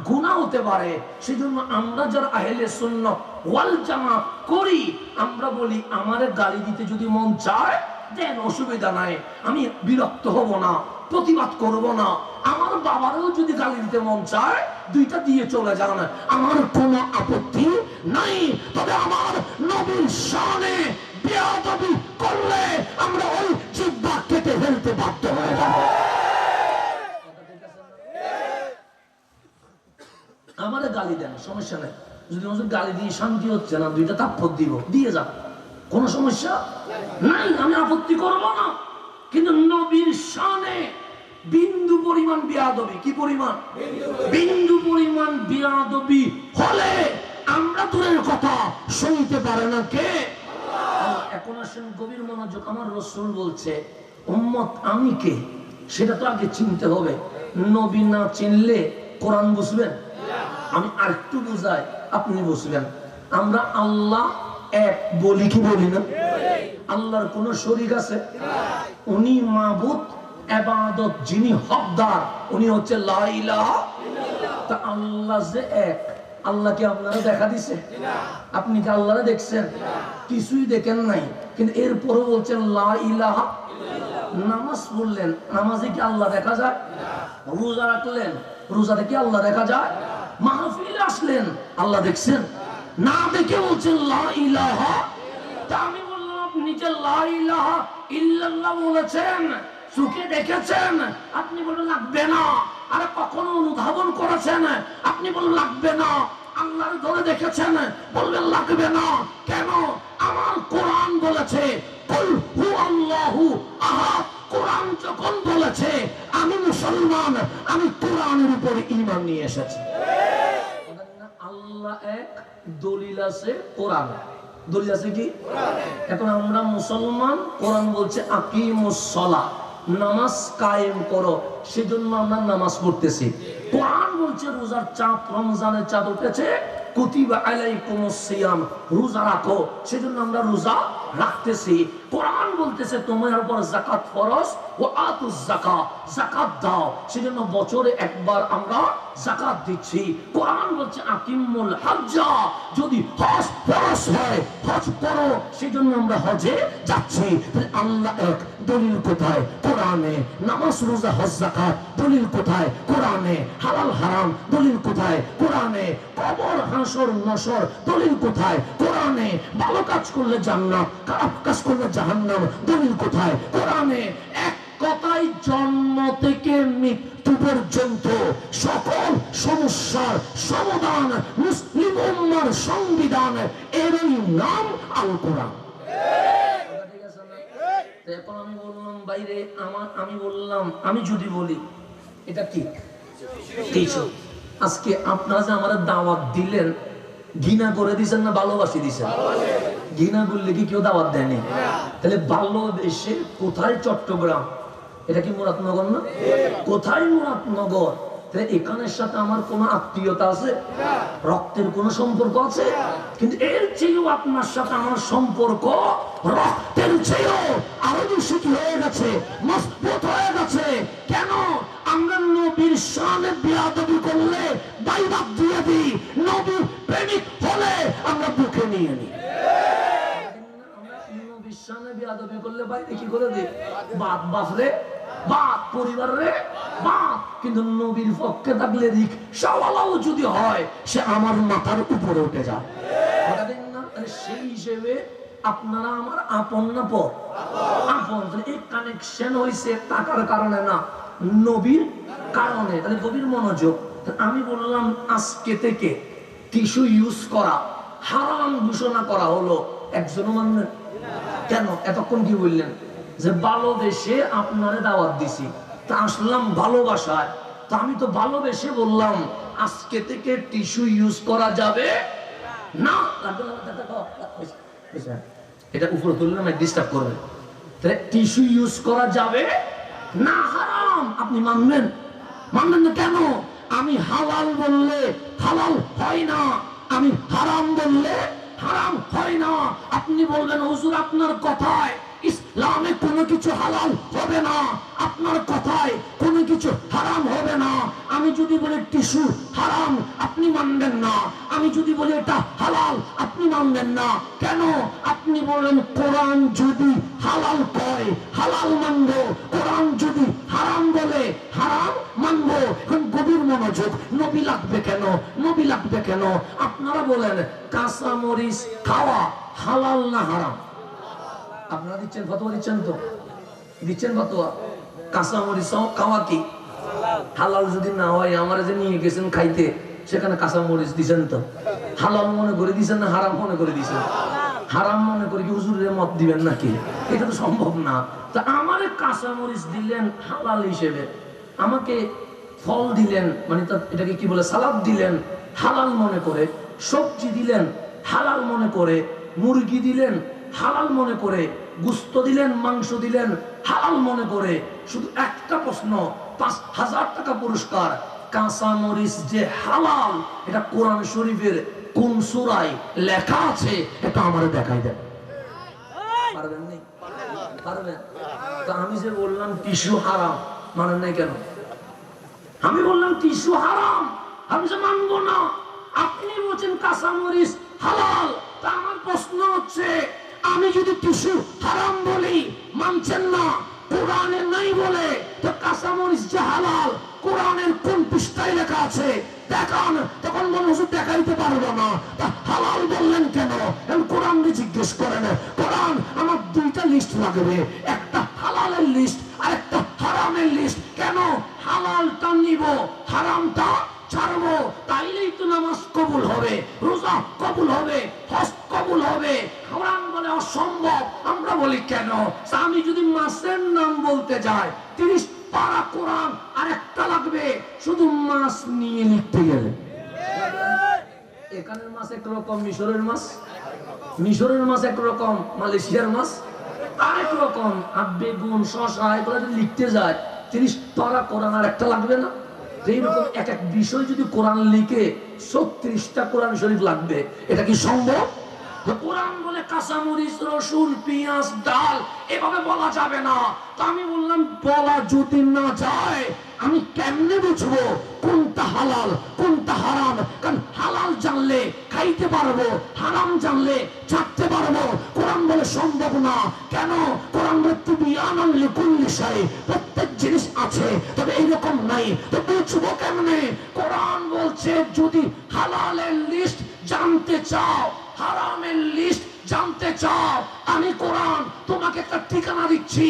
গুনাহ হতে পারে। সেজন্য আমরা যারা আহলে সুন্নাত ওয়াল জামাত করি, আমরা বলি, আমারে গালি দিতে যদি মন চায় দেন, অসুবিধা নাই, আমি বিরক্ত হব না, প্রতিবাদ করব না। আমার বাবারও যদি গালি দিতে মন চায়, দুইটা দিয়ে চলে যান, আমার কোনো আপত্তি নাই। তবে আমার নবীর শানে বেয়াদবি করলে আমরা ওই জিহ্বা কেটে ফেলতে বাধ্য হয়ে যাব। আমারে গালি দেন, সমস্যা নাই। যদি গালি দিয়ে শান্তি হচ্ছে না, দুইটা থাপ্পড় দিব, দিয়ে যান, কোনো সমস্যা নাই, আমি আপত্তি করব না। কিন্তু নবীর শানে বিন্দু পরিমাণ বেয়াদবি, কি পরিমাণ? বিন্দু পরিমাণ বেয়াদবি হলে আমরা দূরের কথা শুনতে পারে না কে? এখন আসেন গভীর মনোযোগ। আমার রাসূল বলছে, উম্মত আমি কে সেটা তো আগে চিনতে হবে। নবী না চিনলে কোরআন বুঝবেন? আমি আরেকটু বুঝাই, আপনি বুঝবেন। আমরা আল্লাহ এক বলি কি বলি না? আল্লাহর কোন শরীক আছে? উনি মাবুদ, ইবাদত যিনি হকদার, উনি হচ্ছে লা ইলাহা ইল্লাল্লাহ। তা আল্লাহ যে এক, আল্লাহকে আপনারা দেখা দিছে? আপনি কি আল্লাহরে দেখছেন? কিছুই দেখেন নাই, কিন্তু এরপরও বলছেন লা ইলাহা ইল্লাল্লাহ। নামাজ পড়লেন, নামাজে কি আল্লাহ দেখা যায়? রোজা রাখলেন, রোজাতে কি আল্লাহ দেখা যায়? মাহফিলে আসলেন, আল্লাহ দেখছেন? না দেখে বলছেন লা ইলাহা। তা আমি বললাম, আপনি যে লা ইলাহা ইল্লাল্লাহ বলেছেন, চোখে দেখেছেন? আপনি বলেন লাগবে না। আর কখনো অনুধাবন করেছেন? আপনি বলেন লাগবে না। আল্লাহর ধরে দেখেছেন? বলবেন লাগবে না। কেন? আমার কোরআন বলেছে, কুল হু আল্লাহু আহাদ। কোরআন যখন বলেছে, আমি মুসলমান, আমি কোরআন কোরআনের উপরে ঈমান নিয়ে এসেছে। আল্লাহ এক, দলিল আছে কোরআন। দলিল আছে কি? এখন আমরা মুসলমান, কোরআন বলছে আকিমুস সালাহ, নামাজ কায়েম করো, সেজন্য আমরা নামাজ পড়তেছি। কোরআন বলছে রোজার চাঁদ, রমজানের চাঁদ উঠেছে, কুতিবা আলাইকুমুস সিয়াম, রোজা রাখো, সেজন্য আমরা রোজা রাখতেছি। কোরআন বলতেছে তোমার উপর যাকাত ফরজ, ওয়া আতুজ যাকাত, যাকাত দাও, সেজন্য বছরে একবার আমরা যাকাত দিচ্ছি। কোরআন বলছে আকিমুল হজ্জা, যদি হজ ফরজ হয় হজ করো, সেজন্য আমরা হজে যাচ্ছি। আল্লাহ এক, দলিল কোথায়? কোরআনে। নামাজ রোজা হজ যাকাত, দলিল কোথায়? কোরআনে। হালাল হারাম, দলিল কোথায়? কোরআনে। কবর হাসর নসর, দলিল কোথায়? কোরআনে। ভালো কাজ করলে জান্নাত, খারাপ কাজ করলে জাহান্নাম, দলিল কোথায়? কোরআনে। এক কথায় জন্ম থেকে মৃত্যু পর্যন্ত সকল সমস্যার সমাধান মুসলিম উম্মার সংবিধান, এরই নাম আল কোরআন। এখন আমি বললাম বাইরে, আমি বললাম, আমি যদি বলি এটা ঠিক কিছু, আজকে আপনারা যে আমার দাওয়াত দিলেন, ঘৃণা করে দিয়েছেন না ভালোবাসি দিয়েছেন? ঘৃণা করলে কি কেউ দাওয়াত দেয়নি? তাহলে ভালোবেসে কোথায়? চট্টগ্রাম, এটা কি মুরাদনগর না? কোথায় মুরাদনগর? তাহলে এখানের সাথে আমার কোনো আত্মীয়তা আছে? রক্তের কোনো সম্পর্ক আছে? কিন্তু এর চেয়েও আপনার সাথে আমার সম্পর্ক রক্তের চেয়েও আরো বেশি কি হয়ে গেছে, মজবুত হয়ে গেছে। কেন? আমরা নবীর শানে বেয়াদবি করলে বাইবাদ দিয়ে দিই, নবীর প্রেমিক হলে আমরা বুকে নিয়ে নিই। নবীর শানে বেয়াদবি করলে বাইরে কি করে দিই? বাপ বাপরে বাপ, পরিবার রে বাপ। কিন্তু নবীর পক্ষে থাকলে রিকশাওয়ালাও যদি হয়, সে আমার মাথার উপরে উঠে যায়। সেই হিসেবে আপনারা আমার আপন না পর? আপন। এই কানেকশন হয়েছে টাকার কারণে না, নবীর কারণে। তাহলে গভীর মনোযোগ। আমি বললাম আজকে থেকে টিস্যু ইউজ করা হারাম ঘোষণা করা হলো, একজনও মানলেন? কেন? এতক্ষণ কি বললেন? যে ভালোবেসে আপনারে দাওয়াত দিছি, তা আসলাম ভালোবাসায়, তা আমি তো ভালোবেসে বললাম আজকে থেকে টিস্যু ইউজ করা যাবে না। এটা উপরে তুললাম, ডিস্টার্ব করবে। তাহলে টিস্যু ইউজ করা যাবে না, হারাম। আপনি মানবেন? মানবেন না কেন? আমি হালাল বললে হালাল হয় না, আমি হারাম বললে হারাম হয় না। আপনি বলবেন হুজুর আপনার কথায় ইসলামে কোনো কিছু হালাল হবে না, আপনার কথায় কোনো কিছু হারাম হবে না। আমি যদি বলি টিস্যু হারাম, আপনি মানবেন না। আমি যদি বলি এটা হালাল, আপনি মানবেন না। কেন? আপনি বলেন কোরআন যদি হালাল কয় হালাল মানবো, কোরআন যদি হারাম বলে হারাম মানবো। এখন গভীর মনোযোগ। নবী লাগবে কেন? নবী লাগবে কেন? আপনারা বলেন কাঁচা মরিচ খাওয়া হালাল না হারাম? আপনারা দিচ্ছেন ফতোয়া, দিচ্ছেন তো? দিচ্ছেন ফতোয়া কাঁচা মরিচ খাওয়া কি হালাল? যদি না হয়, আমার যে নিয়ে গেছেন খাইতে, সেখানে কাঁচা মরিচ দিচ্ছেন তো? হালাল মনে করে দিচ্ছেন না হারাম মনে করে দিচ্ছেন? হারাম মনে করে কি হুজুরের মত দিবেন নাকি? এটা তো সম্ভব না। তা আমারে কাঁচা মরিচ দিলেন হালাল হিসেবে, আমাকে ফল দিলেন, মানে এটাকে কি বলে, সালাদ দিলেন হালাল মনে করে, সবজি দিলেন হালাল মনে করে, মুরগি দিলেন হালাল মনে করে, গোশত দিলেন, মাংস দিলেন হালাল মনে করে। শুধু একটা প্রশ্ন, ৫,০০০ টাকা পুরস্কার। কাঁচা মরিচ যে হালাল, এটা কোরআন শরীফের কোন সূরায় লেখা আছে? এটা আমারে দেখাই দেন। পারবেন? নেই পারবেন? তা আমি যে বললাম টিস্যু হারাম, মানেন নাই কেন? আমি বললাম টিস্যু হারাম, আমি যে মানবো না। আপনি বলছেন কাঁচা মরিচ হালাল। তা আমার প্রশ্ন হচ্ছে, আমি যদি টিস্যু হারাম বলি, মানছেন না, কোরআনে নাই বলে, তো কাঁচা মরিচ যে হালাল কোরআনের কোন পৃষ্ঠায় লেখা আছে দেখান। তখন মানুষ দেখাইতে পারবো না, তা হালাল বললেন কেন? কোরআন জিজ্ঞেস করেন। কোরআন আমার দুইটা লিস্ট লাগবে, একটা হালালের লিস্ট আর একটা হারামের লিস্ট। কেন? হালালটা নিব, হারামটা ছাড়বো, তাইলেই তো নামাজ কবুল হবে, রোজা কবুল হবে, হজ কবুল হবে। কোরআন বলে অসম্ভব, আমরা বলি কেন? আমি যদি মাসের নাম বলতে যাই 30 পারা কোরআন আর একটা লাগবে শুধু মাছ নিয়ে লিখতে গেলে। এখানের মাছ একরকম, মিশরের মাছ একরকম, মালয়েশিয়ার মাছ আরেক রকম। আর বেগুন, শশা এগুলো যদি লিখতে যায় 30 পারা কোরআন আর একটা লাগবে না? এইরকম এক এক বিষয় যদি কোরআন লিখে 36টা কোরআন শরীফ লাগবে, এটা কি সম্ভব? কোরআন বলে কাঁচামরিচ, রসুন, পেঁয়াজ, ডাল এভাবে বলা যাবে না। তো আমি বললাম বলা যদি না যায় আমি কেমনে বুঝবো কোনটা হালাল কোনটা হারাম? কারণ হালাল জানলে খাইতে পারবো, হারাম জানলে ছাড়তে পারবো। কোরআন বলে সম্ভব না। কেন? কোরআন বলে তিবিয়ানান লিকুল্লি শাই, প্রত্যেক জিনিস আছে, তবে এইরকম নাই। তো বুঝবো কেমনে? কোরআন বলছে যদি হালালের লিস্ট জানতে চাও, হারামের লিস্ট জানতে চাও, আমি কোরআন তোমাকে একটা ঠিকানা দিচ্ছি।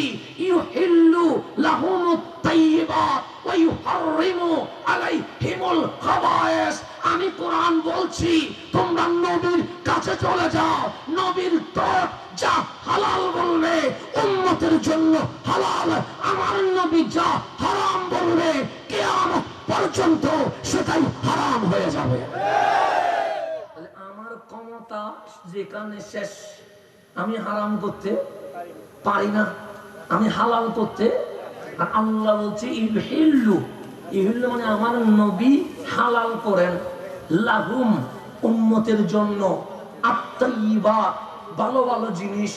ইউহিল্লু লাহুমুত তাইয়্যিবাত ওয়া ইউহাররিমু আলাইহিমুল খাবায়েস। আমি কোরআন বলছি তোমরা নবীর কাছে চলে যাও, নবীর ঠোঁট যা হালাল বলবে উম্মতের জন্য হালাল, আমার নবী যা হারাম বলবে কিয়ামত পর্যন্ত সেটাই হারাম হয়ে যাবে। ক্ষমতা যেখানে শেষ, আমি হারাম করতে পারি না, আমি হালাল করতে। আর আল্লাহ বলছে ইউহিল্লু, ইউহিল্লু মানে আমার নবী হালাল করেন, লাহুম উম্মতের জন্য, আত-তাইয়্যিবাত ভালো ভালো জিনিস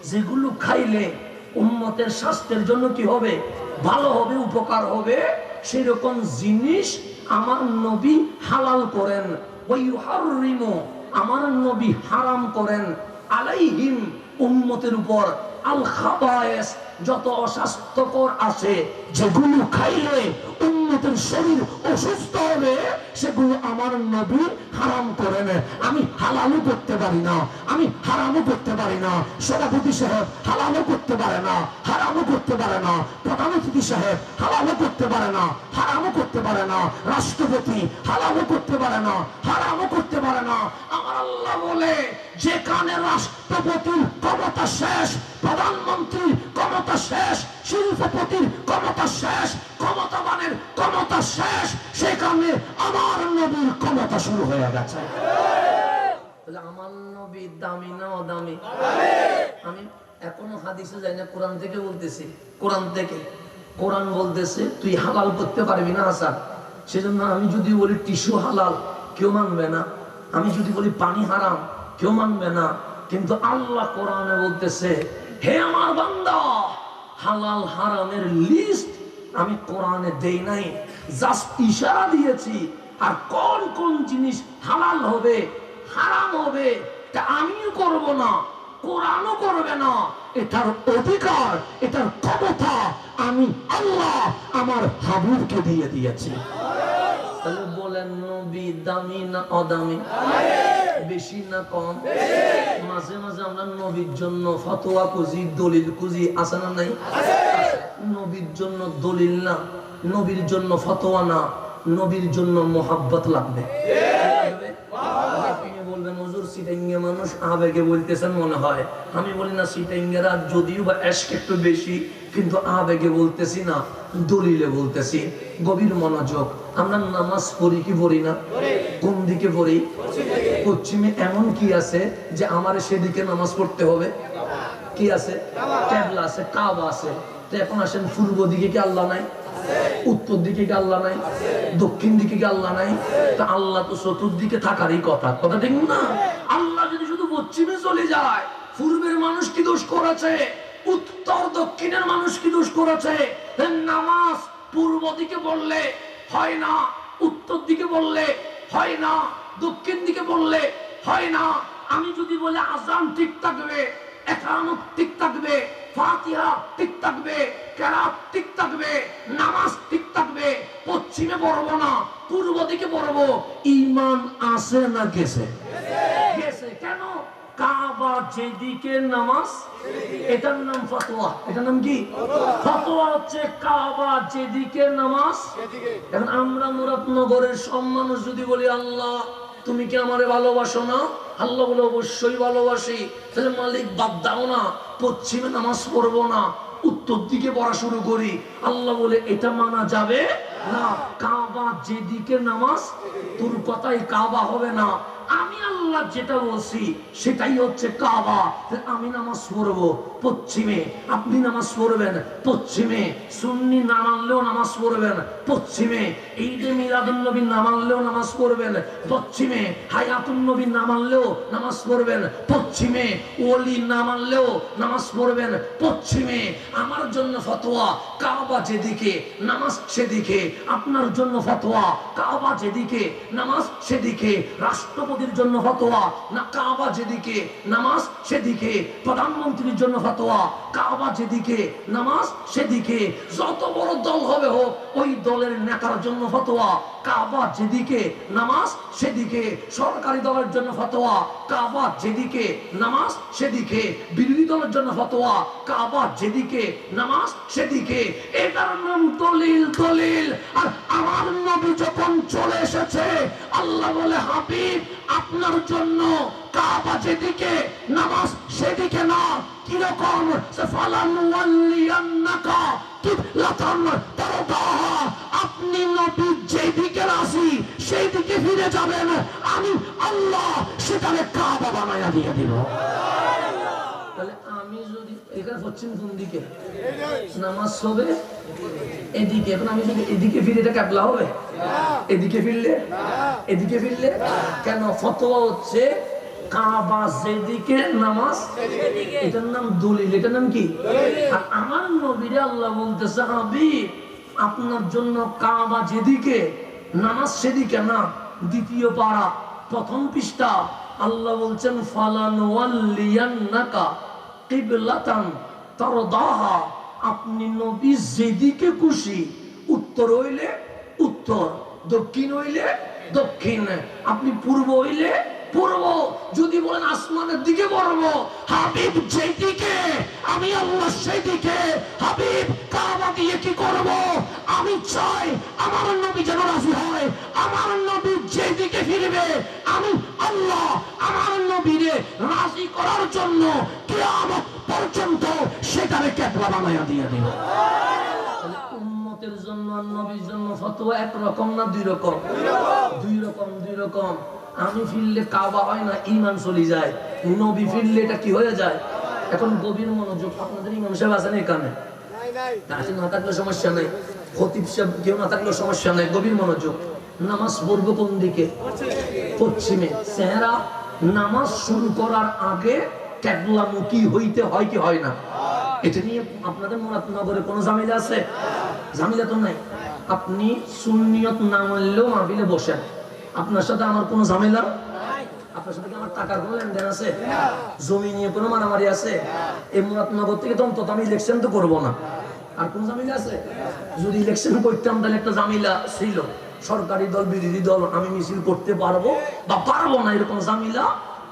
যেগুলো খাইলে উম্মতের স্বাস্থ্যের জন্য কি হবে? ভালো হবে, উপকার হবে, সেরকম জিনিস আমার নবী হালাল করেন। ওয়া ইউহাররিমু আমার নবী হারাম করেন আলাইহিম উম্মতের উপর আল খাবায়েস যত অস্বাস্থ্যকর আছে, যেগুলো খাইলে উম্মতের শরীর অসুস্থ হবে, সেগুলো আমার নবী হারাম করেন। আমি হালালও করতে পারি না, আমি হারামও করতে পারি না। সভাপতি সাহেব হালালও করতে পারে না, হারামও করতে পারে না। প্রধান অতিথি সাহেব হালালও করতে পারে না, হারামও করতে পারে না। রাষ্ট্রপতি হালালও করতে পারে না, হারামও করতে পারে না। আমার আল্লাহ বলে যেখানে রাষ্ট্রপতির ক্ষমতা শেষ, প্রধানমন্ত্রীর ক্ষমতা শেষ, শিল্পপতির ক্ষমতা শেষ, ক্ষমতাবানের ক্ষমতা শেষ, সেখানে আমার নবীর ক্ষমতা শুরু হয়ে গেছে। আমার নবী দামি না অদামি? আমি এখনো হাদিসে যাই না, কোরআন থেকে বলতেছি। কোরআন থেকে, কোরআন বলতেছে তুই হালাল করতে পারবি না হাসান, সেজন্য আমি যদি বলি টিস্যু হালাল কেউ মানবে না, আমি যদি বলি পানি হারাম কেউ মানবে না। কিন্তু আল্লাহ কোরআনে বলতেছে হে আমার বান্দা, হালাল হারামের লিস্ট আমি কোরআনে দেই নাই, জাস্ট ইশারা দিয়েছি। আর কোন কোন জিনিস হালাল হবে হারাম হবে তা আমিও করব না, কোরআনও করবে না। এটার অধিকার, এটার ক্ষমতা আমি আল্লাহ আমার হাবিবকে দিয়ে দিয়েছি। তাহলে বলেন নবী দামি না অদামি? বেশি না কম? মাঝে মাঝে আমরা নবীর জন্য ফতোয়া খুঁজি, দলিল খুঁজি, আছে না নাই? নবীর জন্য দলিল না, নবীর জন্য ফতোয়া না, নবীর জন্য মোহাব্বত লাগবে। আপনি বলবেন হুজুর সিটাইঙ্গা মানুষ আবেগে বলতেছেন মনে হয়। আমি বলি না, সিটাইঙ্গারা যদিও বা এশক একটু বেশি, কিন্তু আবেগে বলতেছি না, দলিলে বলতেছি। গভীর মনোযোগ। আমরা নামাজ পড়ি কি পড়ি না? কোন দিকে পড়ি? পশ্চিমে। এমন কি আছে যে আমার সেদিকে নামাজ পড়তে হবে? কি আছে? কিবলা আছে, কাবা আছে। তো এখন আসেন, পূর্ব দিকে কি আল্লাহ নাই? উত্তর দিকে কি আল্লাহ নাই? দক্ষিণ দিকে কি আল্লাহ নাই? তা আল্লাহ তো চতুর্দিকে থাকারই কথা, কথা ঠিক না? আল্লাহ যদি শুধু পশ্চিমে চলে যায়, পূর্বের মানুষ কি দোষ করেছে? উত্তর দক্ষিণের মানুষ কি দোষ করেছে? নামাজ পূর্ব দিকে বললে হয় না, উত্তর দিকে বললে হয় না, দক্ষিণ দিকে বললে হয় না। আমি যদি বলি আযান ঠিক থাকবে, ইকামত ঠিক থাকবে, ফাতিহা ঠিক থাকবে, কিরাত ঠিক থাকবে, নামাজ ঠিক থাকবে, পশ্চিমে পড়বো না, পূর্ব দিকে পড়বো, ঈমান আছে না গেছে? গেছে। কেন? কাবা যেদিকে নামাজ, এটার নাম ফতোয়া। এটার নাম কি? ফতোয়া হচ্ছে কাবা যেদিকে নামাজ। এখন আমরা মুরাদনগরের সব মানুষ যদি বলি আল্লাহ তুমি কি আমারে ভালোবাসো না? আল্লাহ বলে অবশ্যই ভালোবাসি। তাহলে মালিক বাদ দাও না, পশ্চিমে নামাজ পড়বো না, উত্তর দিকে পড়া শুরু করি, আল্লাহ বলে এটা মানা যাবে না। কাবা যেদিকে নামাজ, তোর কথাই কাবা হবে না। আমি আল্লাহ যেটা বলছি সেটাই হচ্ছে কাবা। আমি নামাজ পড়বো পশ্চিমে, আপনি নামাজ পড়বেন পশ্চিমে। সুন্নি না মানলেও নামাজ পড়বেন পশ্চিমে। ঈদে মিলাদুন নবী না মানলেও নামাজ পড়বেন পশ্চিমে। হায়াতুন নবী না মানলেও নামাজ পড়বেন পশ্চিমে। ওলি না মানলেও নামাজ পড়বেন পশ্চিমে। আমার জন্য ফতোয়া, কাবা যেদিকে নামাজ সেদিকে। আপনার জন্য ফতোয়া, কাবা যেদিকে নামাজ সেদিকে। রাষ্ট্রপতির জন্য ফতোয়া, না কাবা যেদিকে নামাজ সেদিকে। প্রধানমন্ত্রীর জন্য ফতোয়া, কাবা যেদিকে নামাজ সেদিকে। যত বড় দল হবে হোক, ওই দলের নেতার জন্য ফতোয়া, কাবা যেদিকে নামাজ সেদিকে। সরকারি দলের জন্য ফতোয়া, কাবা যেদিকে নামাজ সেদিকে। বিরোধী দলের জন্য ফতোয়া, কাবা যেদিকে নামাজ সেদিকে। এটার নাম দলিল। দলিল। আর আমার নবী যখন চলে এসেছে, আল্লাহ বলে হাবিব আপনার জন্য কাবা যেদিকে নামাজ সেদিকে না। কিরকম? ফালানুওয়াল্লিয়ান্নাকা কিবলাতান তারদাহা। আপনি নবী যেদিকে রাজি সেই দিকে ফিরে যাবেন, আমি আল্লাহ সেটাকে কাবা বানায়া দিয়ে দিব। তাহলে আমি যদি এখানে পশ্চিম কোন দিকে নামাজ হবে এদিকে, এখন আমি যদি এদিকে ফিরে এটা ক্যাবলা হবে? এদিকে ফিরলে, এদিকে ফিরলে কেন? ফতোয়া হচ্ছে কাবা যেদিকে নামাজ, এটার নাম দলিল। এটার নাম কি? আর আমার নবীরে আল্লাহ বলতেছে হাবিব আপনার জন্য কাবা যেদিকে নামাজ সেদিকে না। দ্বিতীয় পারা প্রথম পৃষ্ঠা আল্লাহ বলছেন ফালানুওয়াল্লিয়ান্নাকা কিবলাতান তারদাহা। আপনি নবী যেদিকে খুশি, উত্তর হইলে উত্তর, দক্ষিণ হইলে দক্ষিণ, আপনি পূর্ব হইলে পূর্ব। যদি বলেন আসমানের দিকে পড়বো, হাবিব যেদিকে আমি আল্লাহ সেদিকে। হাবিব কাবা দিয়ে কি করব? আমি চাই আমার নবী যেন রাজি হয়। আমার নবী যেদিকে ফিরবে, আমি আল্লাহ আমার নবীরে রাজি করার জন্য কিয়ামত পর্যন্ত সেটাকে কিবলা বানায়া দিয়ে দিব। উম্মতের জন্য আর নবীর জন্য ফতোয়া একরকম না দুই রকম? দুই রকম, দুই রকম। আমি ফিরলে কাবা হয় না, ঈমান চলে যায়। নবী ফিরলে এটা কি হয়ে যায়? এখন গভীর মনোযোগ। আপনাদের ইমাম সাহেব আছেন এখানে? না থাকলে সমস্যা নেই, খতিব সাহেব কেউ না থাকলে সমস্যা নেই। গভীর মনোযোগ। নামাজ পড়বো কোন দিকে? পশ্চিমে। চেহারা নামাজ শুরু করার আগে কিবলামুখী হইতে হয় কি হয় না? এটা নিয়ে আপনাদের মুরাদনগরে কোনো ঝামেলা আছে? ঝামেলা তো নাই। আপনি সুন্নিয়ত না মানলেও মাহফিলে বসেন, আপনার সাথে আমার কোনো ঝামেলা? আপনার সাথে আমার টাকার কোনো লেনদেন আছে? জমি নিয়ে কোনো মারামারি আছে? এই মুরাদনগর থেকে তো অন্তত আমি ইলেকশন তো করবো না। আর কোন ঝামেলা আছে? যদি ইলেকশন করতাম তাহলে একটা ঝামেলা ছিল, সরকারি দল বিরোধী দল আমি মিছিল করতে পারবো বা পারবো না, এরকম ঝামেলা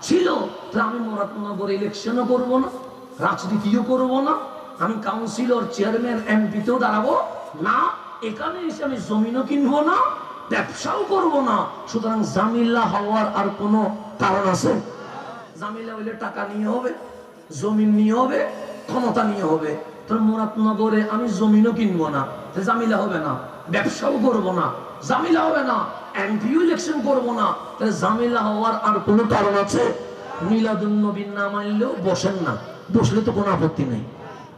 ছিল। তো আমি মুরাদনগর ইলেকশনও করবো না, রাজনীতিও করবো না, আমি কাউন্সিলর চেয়ারম্যান এমপিতেও দাঁড়াবো না। এখানে এসে আমি জমিনও কিনবো না, ব্যবসাও করবো না। সুতরাং জামিলা হওয়ার আর কোনো কারণ আছে? জামিলা হইলে টাকা নিয়ে হবে, জমিন নিয়ে হবে, ক্ষমতা নিয়ে হবে। তোর মুরাদনগরে আমি জমিনও কিনবো না, জামিলা হবে না। ব্যবসাও করবো না, জামিলা হবে না। এমপিও ইলেকশন করবো না, তাহলে জামিলা হওয়ার আর কোনো কারণ আছে? মিলাদুন নবী না মানলেও বসেন না, বসলে তো কোনো আপত্তি নেই।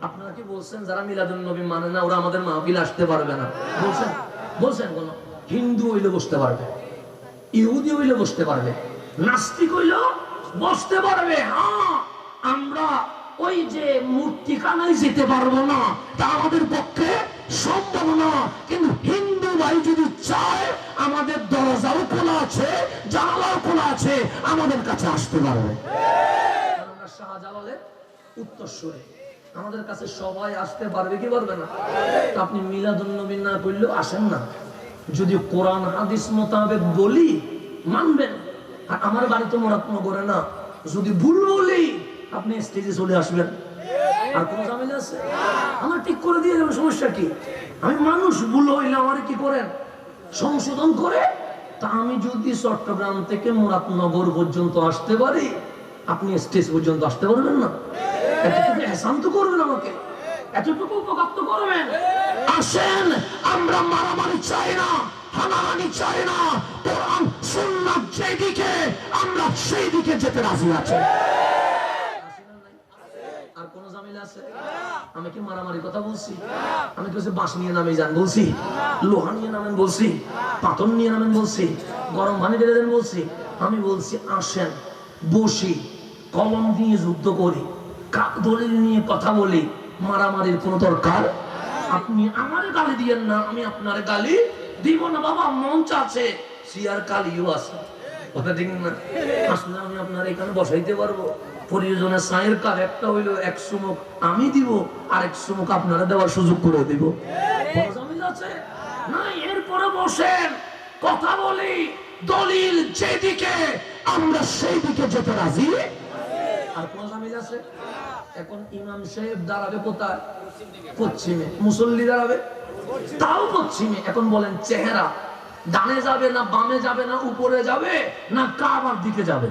আপনারা কি বলছেন যারা মিলাদুন নবী মানে না ওরা আমাদের মাহফিলে আসতে পারবে না? বলছেন? বলছেন? কোন হিন্দু হইলে বসতে পারবে, ইহুদি হইলে বসতে পারবে, নাস্তিক হইলেও বসতে পারবে। হ্যাঁ, আমরা ওই যে মূর্তিখানায় যেতে পারবো না, তা আমাদের পক্ষে সম্ভব না। কিন্তু হিন্দু ভাই যদি চায়, আমাদের দরজাও খোলা আছে, জানালাও খোলা আছে, আমাদের কাছে আসতে পারবে। আমরা শাহজালালের উত্তরসূরি, আমাদের কাছে সবাই আসতে পারবে কি পারবে না? আপনি মিলাদুন নবী না করলেও আসেন না। যদি কোরআন হাদিস মোতাবেক বলি মানবেন। আর আমার বাড়ি তো মুরাদনগরে না, যদি ভুল বলি আপনি স্টেজে চলে আসবেন। আর কোন ঝামেলা আছে? আমার ঠিক করে দিয়ে যাবে, সমস্যা কি? আমি মানুষ, ভুল হইলে আমার কি করেন সংশোধন করে। তা আমি যদি চট্টগ্রাম থেকে মুরাদনগর পর্যন্ত আসতে পারি, আপনি স্টেজ পর্যন্ত আসতে পারবেন না? এটা এহসান তো করবেন আমাকে। এতটুকু উপকার তো করবেন। আসেন, আমরা মারামারি চাই না, হানাহানি চাই না, কোরআন সুন্নাহ যেদিকে আমরা সেই দিকে যেতে রাজি আছি। আর কোন ঝামেলা আছে? আমি কি মারামারি কথা বলছি? আমি কিছু বাঁশ নিয়ে নামে যান বলছি, লোহা নিয়ে নামেন বলছি, পাথর নিয়ে নামেন বলছি, গরম পানি ঢেলে দেন বলছি? আমি বলছি আসেন বসি, কলম দিয়ে যুদ্ধ করি, দলিল নিয়ে কথা বলি, মারামারির কোনো দরকার। আপনি আমার গালি দিয়েন না, আমি আপনার গালি দিব না বাবা। মঞ্চ আছে, সিয়ার কালিও আছে, কথা ঠিক না? আসলে আমি আপনার এখানে বসাইতে পারবো। প্রয়োজনে চায়ের কাপ একটা হইলো 100 মুখ আমি দিব, আর 100 মুখ আপনারা দেওয়ার সুযোগ করে দিব। আছে না? এরপরে বসেন, কথা বলি, দলিল যেদিকে আমরা সেই দিকে যেতে রাজি। আর কোন জামিল আছে? এখন ইমাম সাহেব দাঁড়াবে কোথায়? পশ্চিমে। মুসল্লি দাঁড়াবে তাও পশ্চিমে। এখন বলেন চেহারা ডানে যাবে না বামে যাবে না উপরে যাবে না কাবার দিকে যাবে?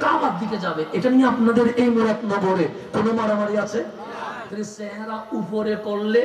কাবার দিকে যাবে। এটা নিয়ে আপনাদের এই মুরাদনগরে কোনো মারামারি আছে? চেহারা উপরে করলে